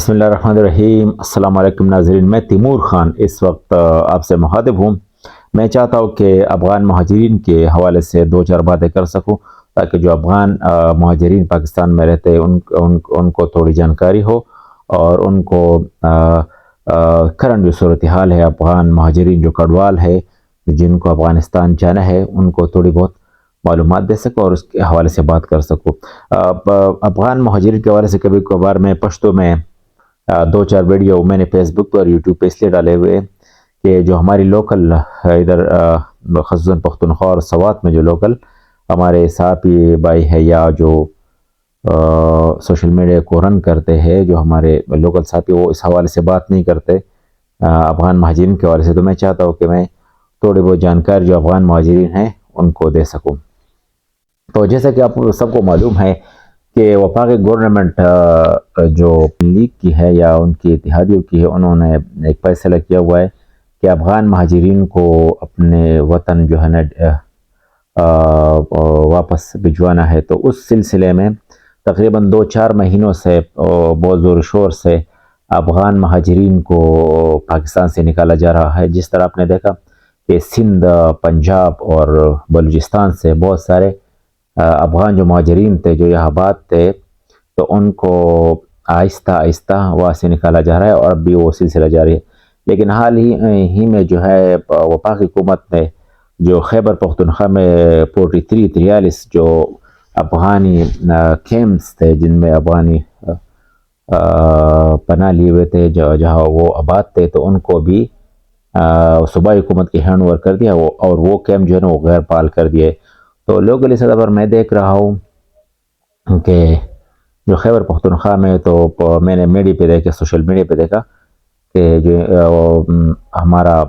بسم اللہ الرحمن الرحیم۔ السلام علیکم ناظرین، میں تیمور خان اس وقت آپ سے مخاطب ہوں۔ میں چاہتا ہوں کہ افغان مہاجرین کے حوالے سے دو چار باتیں کر سکوں تاکہ جو افغان مہاجرین پاکستان میں رہتے ہیں ان کو تھوڑی جانکاری ہو اور ان کو کرنٹ جو صورتحال ہے افغان مہاجرین جو کڈوال ہے جن کو افغانستان جانا ہے ان کو تھوڑی بہت معلومات دے سکوں اور اس کے حوالے سے بات کر سکوں۔ افغان مہاجرین کے حوالے سے کبھی کبھار میں پشتو میں دو چار ویڈیو میں نے فیس بک پر یوٹیوب پہ اس لیے ڈالے ہوئے کہ جو ہماری لوکل ادھر خصوصاً پختونخوا اور سوات میں جو لوکل ہمارے صحافی بھائی ہے یا جو سوشل میڈیا کو رن کرتے ہیں جو ہمارے لوکل صحافی وہ اس حوالے سے بات نہیں کرتے افغان مہاجرین کے حوالے سے، تو میں چاہتا ہوں کہ میں تھوڑی بہت جانکاری جو افغان مہاجرین ہیں ان کو دے سکوں۔ تو جیسا کہ آپ سب کو معلوم ہے کہ وفاقی گورنمنٹ جو لیگ کی ہے یا ان کی اتحادیوں کی ہے، انہوں نے ایک فیصلہ کیا ہوا ہے کہ افغان مہاجرین کو اپنے وطن جو ہے نا واپس بھجوانا ہے۔ تو اس سلسلے میں تقریباً 2-4 مہینوں سے بہت زور شور سے افغان مہاجرین کو پاکستان سے نکالا جا رہا ہے۔ جس طرح آپ نے دیکھا کہ سندھ، پنجاب اور بلوچستان سے بہت سارے افغان جو مہاجرین تھے جو یہاں آباد تھے تو ان کو آہستہ آہستہ وہاں سے نکالا جا رہا ہے اور اب بھی وہ سلسلہ جاری ہے۔ لیکن حال ہی میں جو ہے وفاقی حکومت نے جو خیبر پختونخوا میں 43 جو افغانی کیمپس تھے جن میں افغانی پناہ لیے ہوئے تھے جہاں وہ آباد تھے تو ان کو بھی صوبائی حکومت کے ہینڈ اوور کر دیا اور وہ کیمپ جو ہے نا وہ غیر فعال کر دیے۔ تو لوکلی سطح پر میں دیکھ رہا ہوں کہ جو خیبر پختونخوا میں تو میں نے میڈیا پہ دیکھا، سوشل میڈیا پہ دیکھا کہ جو ہمارا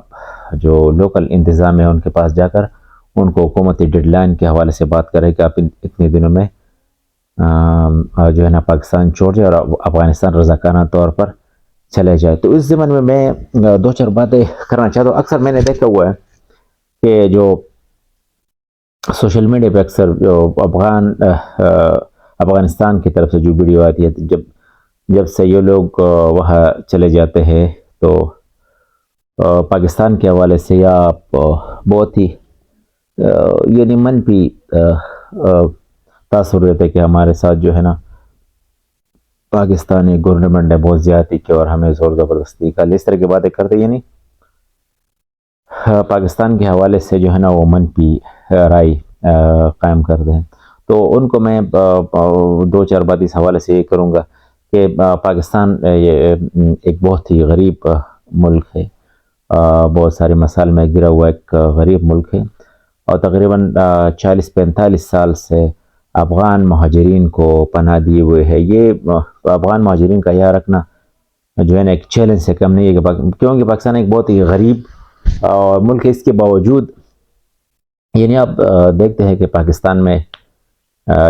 جو لوکل انتظام ہے ان کے پاس جا کر ان کو حکومتی ڈیڈ لائن کے حوالے سے بات کرے کہ آپ اتنے دنوں میں جو ہے نا پاکستان چھوڑ جائے اور افغانستان رضاکارانہ طور پر چلے جائے۔ تو اس زمن میں دو چار باتیں کرنا چاہتا ہوں۔ اکثر میں نے دیکھا ہوا ہے کہ جو سوشل میڈیا پہ اکثر جو افغانستان کی طرف سے جو ویڈیو آتی ہے جب سے یہ لوگ وہاں چلے جاتے ہیں تو پاکستان کے حوالے سے یا بہت ہی یعنی منفی تاثر رہتے کہ ہمارے ساتھ جو ہے نا پاکستانی گورنمنٹ نے بہت زیادتی کی اور ہمیں زور زبردستی کا اس طرح کی باتیں کرتے، یعنی پاکستان کے حوالے سے جو ہے نا وہ منفی رائے قائم کرتے ہیں۔ تو ان کو میں دو چار بات اس حوالے سے یہ کروں گا کہ پاکستان ایک بہت ہی غریب ملک ہے، بہت سارے مسائل میں گرا ہوا ایک غریب ملک ہے اور تقریباً 40-45 سال سے افغان مہاجرین کو پناہ دیے ہوئے ہے۔ یہ افغان مہاجرین کا یاد رکھنا جو ہے نا ایک چیلنج سے کم نہیں ہے کیونکہ پاکستان ایک بہت ہی غریب ملک ہے۔ اس کے باوجود یعنی آپ دیکھتے ہیں کہ پاکستان میں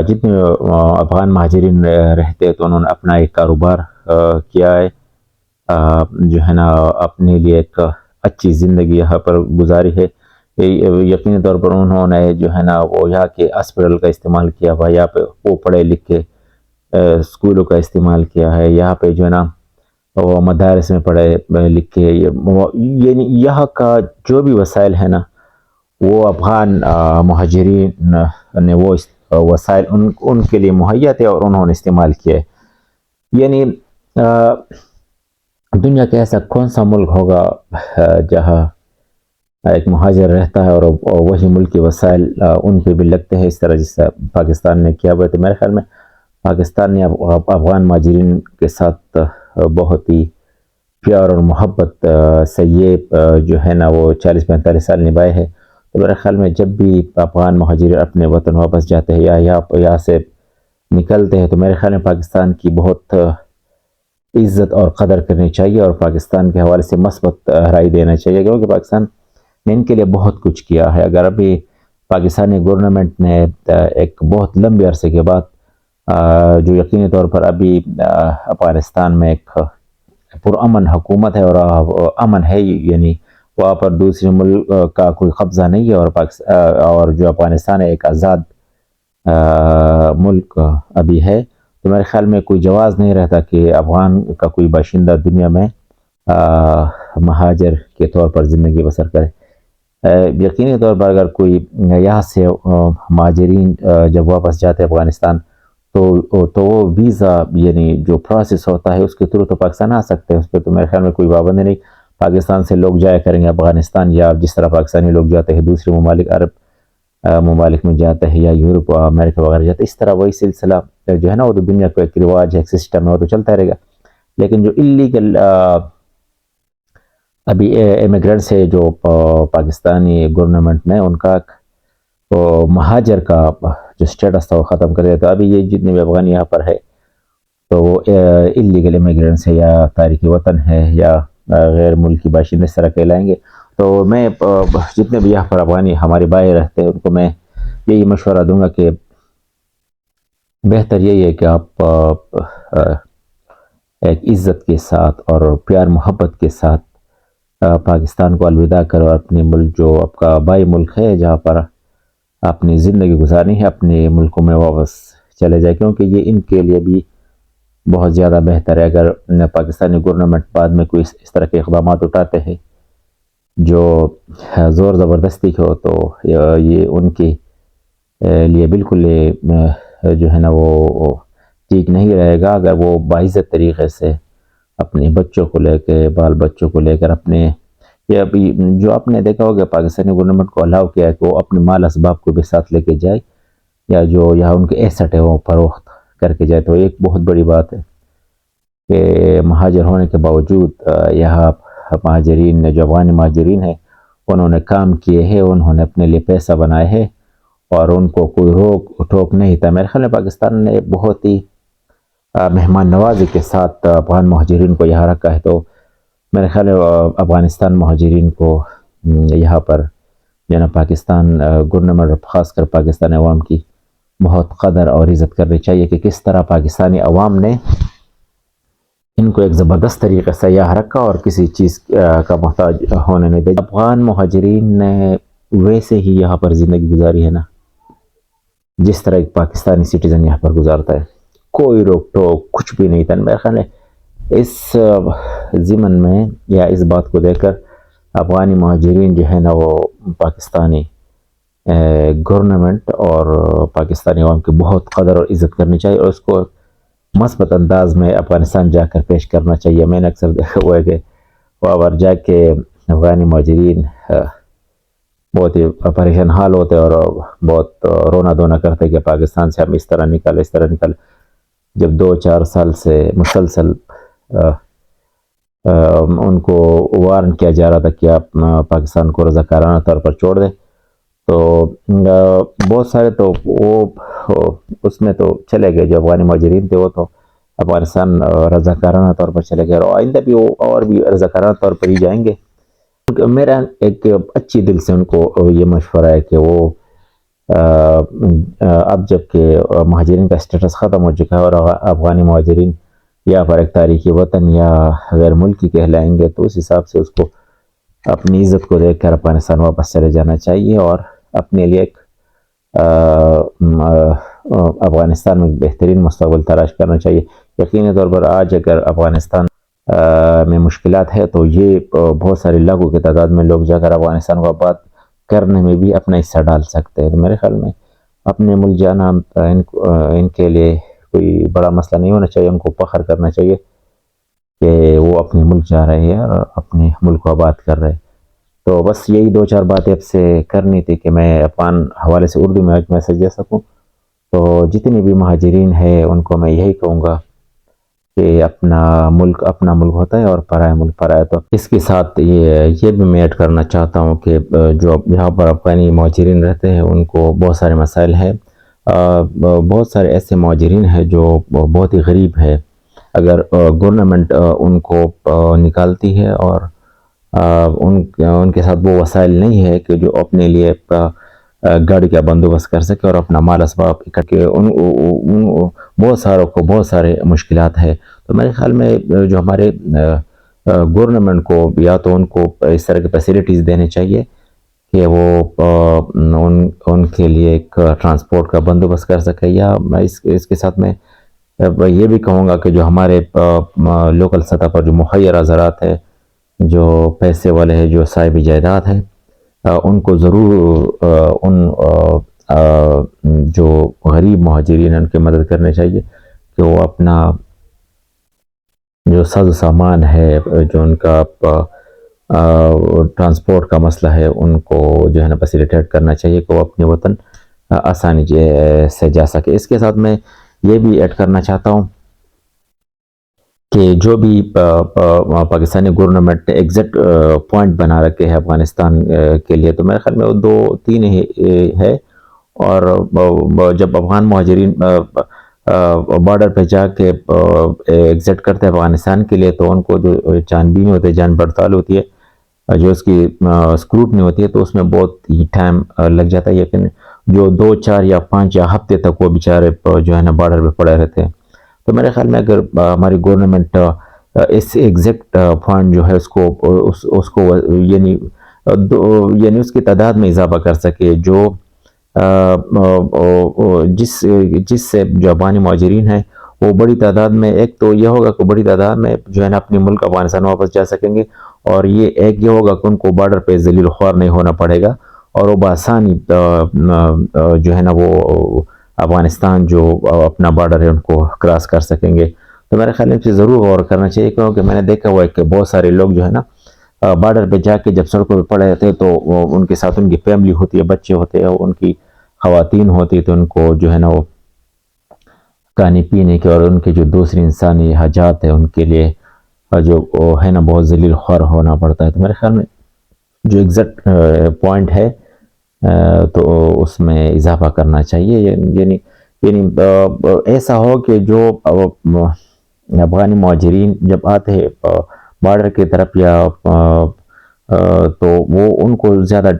جتنے افغان مہاجرین رہتے ہیں تو انہوں نے اپنا ایک کاروبار کیا ہے، جو ہے نا اپنے لیے ایک اچھی زندگی یہاں پر گزاری ہے۔ یقینی طور پر انہوں نے جو ہے نا وہ یہاں کے ہاسپٹل کا استعمال کیا ہوا، یہاں پہ وہ پڑھے لکھے اسکولوں کا استعمال کیا ہے، یہاں پہ جو ہے نا وہ مدارس میں پڑھے لکھے، یعنی یہاں کا جو بھی وسائل ہے نا وہ افغان مہاجرین نے وہ وسائل ان کے لیے مہیا تھے اور انہوں نے استعمال کیے۔ یعنی دنیا کا ایسا کون سا ملک ہوگا جہاں ایک مہاجر رہتا ہے اور وہی ملک کے وسائل ان پہ بھی لگتے ہیں اس طرح جس سے پاکستان نے کیا ہوا۔ تو میرے خیال میں پاکستان نے افغان مہاجرین کے ساتھ بہت ہی پیار اور محبت سے یہ جو ہے نا وہ 40-45 سال نبھائے ہیں۔ تو میرے خیال میں جب بھی افغان مہاجرین اپنے وطن واپس جاتے ہیں یا یہاں سے نکلتے ہیں تو میرے خیال میں پاکستان کی بہت عزت اور قدر کرنی چاہیے اور پاکستان کے حوالے سے مثبت رائے دینا چاہیے کیونکہ پاکستان نے ان کے لیے بہت کچھ کیا ہے۔ اگر ابھی پاکستانی گورنمنٹ نے ایک بہت لمبے عرصے کے بعد جو یقینی طور پر ابھی افغانستان میں ایک پرامن حکومت ہے اور امن ہے، یعنی وہاں پر دوسرے ملک کا کوئی قبضہ نہیں ہے اور جو افغانستان ہے ایک آزاد ملک ابھی ہے، تو میرے خیال میں کوئی جواز نہیں رہتا کہ افغان کا کوئی باشندہ دنیا میں مہاجر کے طور پر زندگی بسر کرے. یقینی طور پر اگر کوئی یہاں سے مہاجرین جب واپس جاتے افغانستان تو وہ ویزا یعنی جو پروسیس ہوتا ہے اس کے تھرو تو پاکستان آ سکتے ہیں. اس پہ تو میرے خیال میں کوئی پابندی نہیں. پاکستان سے لوگ جایا کریں گے افغانستان، یا جس طرح پاکستانی لوگ جاتے ہیں دوسرے ممالک، عرب ممالک میں جاتے ہیں یا یورپ اور امریکہ وغیرہ جاتے ہیں، اس طرح وہی سلسلہ جو ہے نا وہ تو دنیا کا ایک رواج ہے، ایک سسٹم ہے، وہ تو چلتا رہے گا. لیکن جو انلیگل ابھی امیگرینٹس ہے جو پاکستانی گورنمنٹ نے ان کا مہاجر کا جو اسٹیٹس تھا وہ ختم کر دیا. تو ابھی یہ جتنے بھی افغان یہاں پر ہے تو وہ انلیگل امیگرینٹس ہے یا تارکین وطن ہے یا غیر ملکی باشندے اس طرح کہلائیں گے. تو میں جتنے بھی یہاں پر افغانی ہمارے بھائی رہتے ہیں ان کو میں یہی مشورہ دوں گا کہ بہتر یہی ہے کہ آپ ایک عزت کے ساتھ اور پیار محبت کے ساتھ پاکستان کو الوداع کرو، اپنے ملک جو آپ کا بھائی ملک ہے جہاں پر اپنی زندگی گزارنی ہے اپنے ملکوں میں واپس چلے جائے، کیونکہ یہ ان کے لیے بھی بہت زیادہ بہتر ہے. اگر پاکستانی گورنمنٹ بعد میں کوئی اس طرح کے اقدامات اٹھاتے ہیں جو زور زبردستی ہو تو یہ ان کے لیے بالکل جو ہے نا وہ ٹھیک نہیں رہے گا. اگر وہ باعزت طریقے سے اپنے بچوں کو لے کے بال بچوں کو لے کر اپنے یا ابھی جو آپ نے دیکھا ہوگا پاکستانی گورنمنٹ کو الاؤ کیا ہے کہ وہ اپنے مال اسباب کو بھی ساتھ لے کے جائے یا جو یہاں ان کے ایسٹ ہے وہ فروخت کر کے جائے. تو ایک بہت بڑی بات ہے کہ مہاجر ہونے کے باوجود یہاں مہاجرین نے جو افغانی مہاجرین ہیں انہوں نے کام کیے ہیں، انہوں نے اپنے لیے پیسہ بنائے ہیں اور ان کو کوئی روک ٹوک نہیں تھا. میرے خیال میں پاکستان نے بہت ہی مہمان نوازی کے ساتھ افغان مہاجرین کو یہاں رکھا ہے. تو میرے خیال ہے افغانستان مہاجرین کو یہاں پر جو نا پاکستان گورنمنٹ خاص کر پاکستانی عوام کی بہت قدر اور عزت کرنی چاہیے کہ کس طرح پاکستانی عوام نے ان کو ایک زبردست طریقے سے یہاں رکھا اور کسی چیز کا محتاج ہونے نہیں دیا. افغان مہاجرین نے ویسے ہی یہاں پر زندگی گزاری ہے نا جس طرح ایک پاکستانی سٹیزن یہاں پر گزارتا ہے، کوئی روک ٹوک کچھ بھی نہیں تھا. میرے خیال ہے اس ضمن میں یا اس بات کو دیکھ کر افغانی مہاجرین جو ہے نا وہ پاکستانی گورنمنٹ اور پاکستانی عوام کی بہت قدر اور عزت کرنی چاہیے اور اس کو مثبت انداز میں افغانستان جا کر پیش کرنا چاہیے. میں نے اکثر دیکھا ہوا ہے کہ وہاں پر جا کے افغانی مہاجرین بہت ہی پریشان حال ہوتے اور بہت رونا دھونا کرتے کہ پاکستان سے ہم اس طرح نکالے. جب 2-4 سال سے مسلسل ان کو وارن کیا جا رہا تھا کہ آپ پاکستان کو رضاکارانہ طور پر چھوڑ دیں تو بہت سارے تو وہ اس میں تو چلے گئے. جو افغانی مہاجرین تھے وہ تو افغانستان رضاکارانہ طور پر چلے گئے اور آئندہ بھی وہ اور بھی رضاکارانہ طور پر ہی جائیں گے. میرا ایک اچھی دل سے ان کو یہ مشورہ ہے کہ وہ اب جب کہ مہاجرین کا اسٹیٹس ختم ہو چکا ہے اور افغانی مہاجرین یا پر ایک تاریخی وطن یا غیر ملکی کہلائیں گے تو اس حساب سے اس کو اپنی عزت کو دیکھ کر افغانستان واپس چلے جانا چاہیے اور اپنے لیے ایک افغانستان میں بہترین مستقبل تلاش کرنا چاہیے. یقینی طور پر آج اگر افغانستان میں مشکلات ہے تو یہ بہت سارے لاکھوں کی تعداد میں لوگ جا کر افغانستان کو آباد کرنے میں بھی اپنا حصہ ڈال سکتے ہیں. تو میرے خیال میں اپنے ملک جانا ان کے لیے کوئی بڑا مسئلہ نہیں ہونا چاہیے. ان کو فخر کرنا چاہیے کہ وہ اپنے ملک جا رہے ہیں اور اپنے ملک کو آباد کر رہے ہیں. تو بس یہی 2-4 باتیں اب سے کرنی تھی کہ میں افغان حوالے سے اردو میں آج میسج دے سکوں. تو جتنے بھی مہاجرین ہیں ان کو میں یہی کہوں گا کہ اپنا ملک ہوتا ہے اور پرایا ملک پرایا. تو اس کے ساتھ یہ بھی میں ایڈ کرنا چاہتا ہوں کہ جو یہاں پر افغانی مہاجرین رہتے ہیں ان کو بہت سارے مسائل ہیں. بہت سارے ایسے مہاجرین ہیں جو بہت ہی غریب ہے. اگر گورنمنٹ ان کو نکالتی ہے اور ان کے ساتھ وہ وسائل نہیں ہے کہ جو اپنے لیے گاڑی کا بندوبست کر سکے اور اپنا مال اسباب اکٹھے بہت ساروں کو بہت سارے مشکلات ہے. تو میرے خیال میں جو ہمارے گورنمنٹ کو یا تو ان کو اس طرح کی فیسلٹیز دینے چاہیے کہ وہ ان کے لیے ایک ٹرانسپورٹ کا بندوبست کر سکے یا اس کے ساتھ میں یہ بھی کہوں گا کہ جو ہمارے لوکل سطح پر جو مخیر زراعت ہے، جو پیسے والے ہیں، جو صاحب جائیداد ہے، ان کو ضرور جو غریب مہاجرین ہیں ان کی مدد کرنی چاہیے کہ وہ اپنا جو ساز و سامان ہے، جو ان کا ٹرانسپورٹ کا مسئلہ ہے، ان کو جو ہے نا فیسیلیٹیٹ کرنا چاہیے کہ وہ اپنے وطن آسانی سے جا سکے۔ اس کے ساتھ میں یہ بھی ایڈ کرنا چاہتا ہوں کہ جو بھی پاکستانی گورنمنٹ نے ایگزیکٹ پوائنٹ بنا رکھے ہیں افغانستان کے لیے، تو میرے خیال میں وہ 2-3 ہی ہے، اور جب افغان مہاجرین بارڈر پہ جا کے ایگزٹ کرتے ہیں افغانستان کے لیے، تو ان کو جو جان بین ہوتی ہے، جان پڑتال ہوتی ہے، جو اس کی اسکروٹنی ہوتی ہے، تو اس میں بہت ہی ٹائم لگ جاتا ہے، لیکن جو 2, 4 یا 5 یا ہفتے تک وہ بیچارے جو ہے نا بارڈر پہ پڑے رہتے ہیں۔ تو میرے خیال میں اگر ہماری گورنمنٹ اس ایگزیکٹ پوائنٹ جو ہے اس کو یعنی اس کی تعداد میں اضافہ کر سکے، جو جس سے جو افغانی مہاجرین ہیں وہ بڑی تعداد میں، ایک تو یہ ہوگا کہ بڑی تعداد میں جو ہے نا اپنی ملک افغانستان واپس جا سکیں گے، اور ایک یہ ہوگا کہ ان کو بارڈر پہ ذلیل خوار نہیں ہونا پڑے گا، اور وہ بآسانی جو ہے نا وہ افغانستان جو اپنا بارڈر ہے ان کو کراس کر سکیں گے۔ تو میرے خیال میں ضرور غور کرنا چاہیے، کیونکہ میں نے دیکھا ہوا ہے کہ بہت سارے لوگ جو ہے نا بارڈر پہ جا کے جب سڑکوں پہ پڑے رہتے ہیں، تو ان کے ساتھ ان کی فیملی ہوتی ہے، بچے ہوتے ہیں، ان کی خواتین ہوتی ہے، تو ان کو جو ہے نا وہ کھانے پینے کے اور ان کے جو دوسری انسانی حاجات ہیں ان کے لیے جو ہے نا بہت ذلیل خوار ہونا پڑتا ہے۔ تو میرے خیال میں جو ایگزیکٹ پوائنٹ ہے تو اس میں اضافہ کرنا چاہیے، یعنی ایسا ہو کہ جو افغانی مہاجرین جب آتے ہیں بارڈر کی طرف، یا تو وہ ان کو زیادہ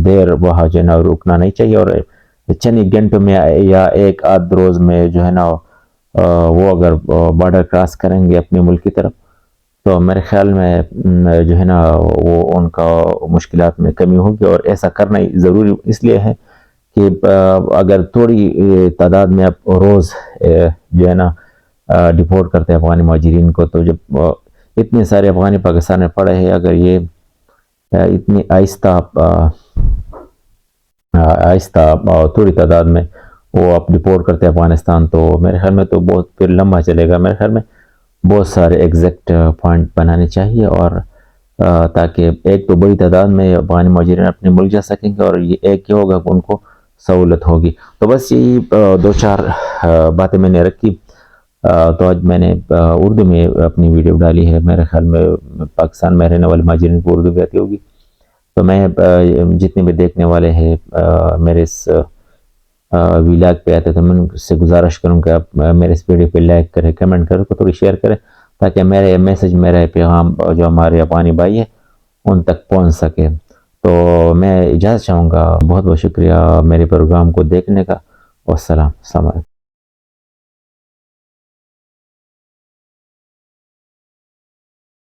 دیر وہاں جو ہے نا رکنا نہیں چاہیے، اور چند گھنٹوں میں یا 1-8 روز میں جو ہے نا وہ اگر بارڈر کراس کریں گے اپنے ملک کی طرف، تو میرے خیال میں جو ہے نا وہ ان کا مشکلات میں کمی ہوگی۔ اور ایسا کرنا ضروری اس لیے ہے کہ اگر تھوڑی تعداد میں آپ روز جو ہے نا ڈپورٹ کرتے ہیں افغانی مہاجرین کو، تو جب اتنے سارے افغانی پاکستان میں پڑے ہیں، اگر یہ اتنی آہستہ تھوڑی تعداد میں وہ آپ ڈپورٹ کرتے ہیں افغانستان، تو میرے خیال میں تو بہت پھر لمبا چلے گا۔ میرے خیال میں بہت سارے ایگزیکٹ پوائنٹ بنانے چاہیے، اور تاکہ ایک تو بڑی تعداد میں افغانی مہاجرین اپنے ملک جا سکیں گے، اور ایک یہ ہوگا کہ ان کو سہولت ہوگی۔ تو بس یہی 2-4 باتیں میں نے رکھی، تو آج میں نے اردو میں اپنی ویڈیو ڈالی ہے۔ میرے خیال میں پاکستان میں رہنے والے مہاجرین کو اردو بھی آتی ہوگی، تو میں جتنے بھی دیکھنے والے ہیں میرے اس ویلاگ پہ آتے، تو میں ان سے گزارش کروں کہ آپ میرے اس ویڈیو پہ لائک کریں، کمنٹ کریں، کو تھوڑی شیئر کریں، تاکہ میرے میسج، میرے پیغام جو ہمارے افغانی بھائی ہیں ان تک پہنچ سکے۔ تو میں اجازت چاہوں گا، بہت بہت شکریہ میرے پروگرام کو دیکھنے کا، والسلام علیکم۔